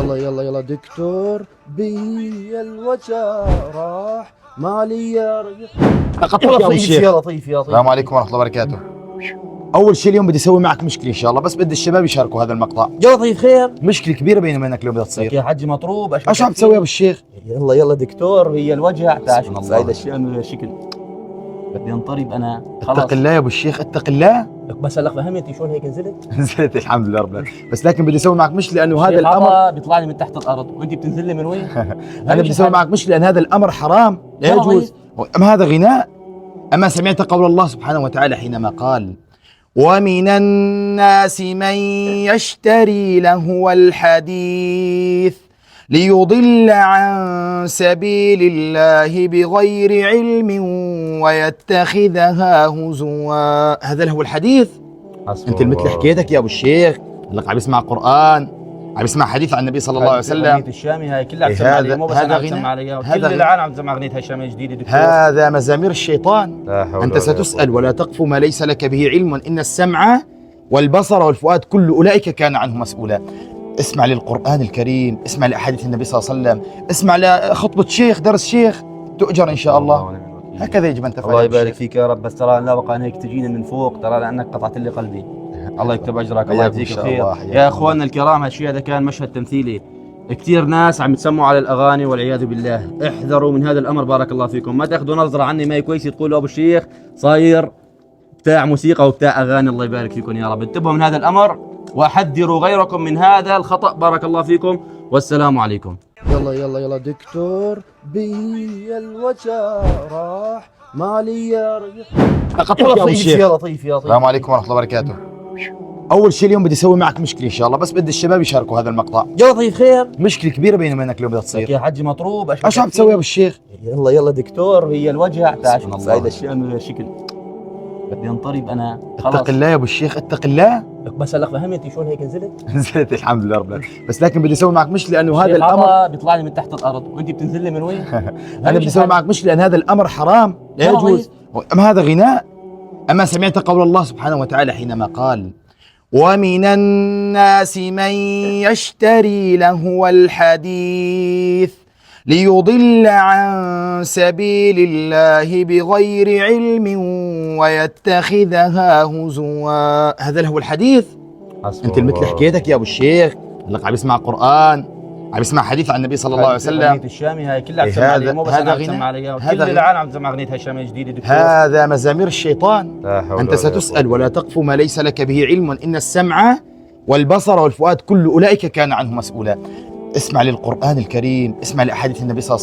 يلا يلا يلا دكتور بي الوجع راح مالي يا رجل. يا ابو الشيخ. يا لطيف يا لطيف. السلام عليكم ورحمه الله وبركاته. اول شيء اليوم بدي اسوي معك مشكله ان شاء الله، بس بدي الشباب يشاركوا هذا المقطع. يا لطيف خير. مشكله كبيره بيني وبينك اليوم بدها تصير. يا حجي مطروب. ايش عم تسوي يا ابو الشيخ؟ يلا يلا دكتور هي الوجع. تعال سبحان شوف هذا الله. الشام شكل بدي انطرب انا. اتق الله يا ابو الشيخ، اتق الله. بس هلا فهمت شلون هيك نزلت؟ نزلت الحمد لله رب العالمين، بس لكن بدي اسوي معك مشكله لانه هذا الامر بيطلع لي من تحت الارض وانت بتنزل لي من وين؟ انا بدي اسوي معك مشكله لان هذا الامر حرام لا يجوز. اما هذا غناء. اما سمعت قول الله سبحانه وتعالى حينما قال: ومن الناس من يشتري لهو الحديث ليضل عن سبيل الله بغير علم ويتخذها هزوا. هذا هو الحديث. انت مثل حكيتك يا ابو الشيخ، هلق عم يسمع قرآن، عم يسمع حديث عن النبي صلى الله عليه وسلم. اغنية الشامي هاي كلها عم تسمع عليها، مو بس انا عم تسمع عليها، كل العالم عم تسمع اغنية الشامي الجديدة دكتور. هذا مزامير الشيطان. انت ستسأل ولا تقف ما ليس لك به علم ان السمع والبصر والفؤاد كل اولئك كان عنه مسؤولا. اسمع للقرآن الكريم، اسمع لأحاديث النبي صلى الله عليه وسلم، اسمع لخطبة شيخ، درس شيخ، تؤجر إن شاء الله. هكذا يجب أن تفعل. الله يبارك فيك يا رب، بس ترى لا بقى أن هيك تجيني من فوق، ترى لأنك قطعت لي قلبي. الله يكتب أجرك، الله يجزيك الخير. يا إخواننا الكرام، هالشيء هذا كان مشهد تمثيلي. كثير ناس عم يتسموا على الأغاني والعياذ بالله، احذروا من هذا الأمر بارك الله فيكم. ما تاخذوا نظرة عني ما هي كويسة تقولوا أبو الشيخ صاير بتاع موسيقى وبتاع أغاني. الله يبارك فيكم يا رب، انتبهوا من هذا الأمر وحذروا غيركم من هذا الخطأ. بارك الله فيكم والسلام عليكم. يلا يلا يلا دكتور بي الوجع راح مالي يا رجل. يا ابو الشيخ. يا لطيف يا لطيف. السلام عليكم ورحمه الله وبركاته. اول شيء اليوم بدي اسوي معك مشكله ان شاء الله، بس بدي الشباب يشاركوا هذا المقطع. يا لطيف خير. مشكله كبيره بيني وبينك اليوم بدها تصير. يا حجي مطروب. ايش عم تسوي يا ابو الشيخ؟ يلا يلا دكتور هي الوجع. تعال سبحان شوف الله. هذا الشام شكل بدي انطرب انا. اتق الله يا ابو الشيخ، اتق الله. بس هلا فهمت شلون هيك نزلت؟ نزلت الحمد لله رب العالمين، بس لكن بدي اسوي معك مشكله لانه هذا الامر بيطلع لي من تحت الارض وانت بتنزل لي من وين؟ انا بدي اسوي معك مشكله لان هذا الامر حرام لا يجوز. اما هذا غناء. اما سمعت قول الله سبحانه وتعالى حينما قال: ومن الناس من يشتري لهو الحديث ليضل عن سبيل الله بغير علم ويتخذها هزوا. هذا هو الحديث. انت مثل حكيتك يا ابو الشيخ، هلق عم يسمع قرآن، عم يسمع حديث عن النبي صلى الله عليه وسلم. اغنية الشامي هاي كلها عم تسمع عليها، مو بس انا عم تسمع عليها، كل العالم عم تسمع اغنية الشامي الجديدة دكتور. هذا مزامير الشيطان. انت ستسأل ولا تقف ما ليس لك به علم ان السمع والبصر والفؤاد كل اولئك كان عنه مسؤولا. اسمع للقرآن الكريم، اسمع لأحاديث النبي صلى الله عليه وسلم.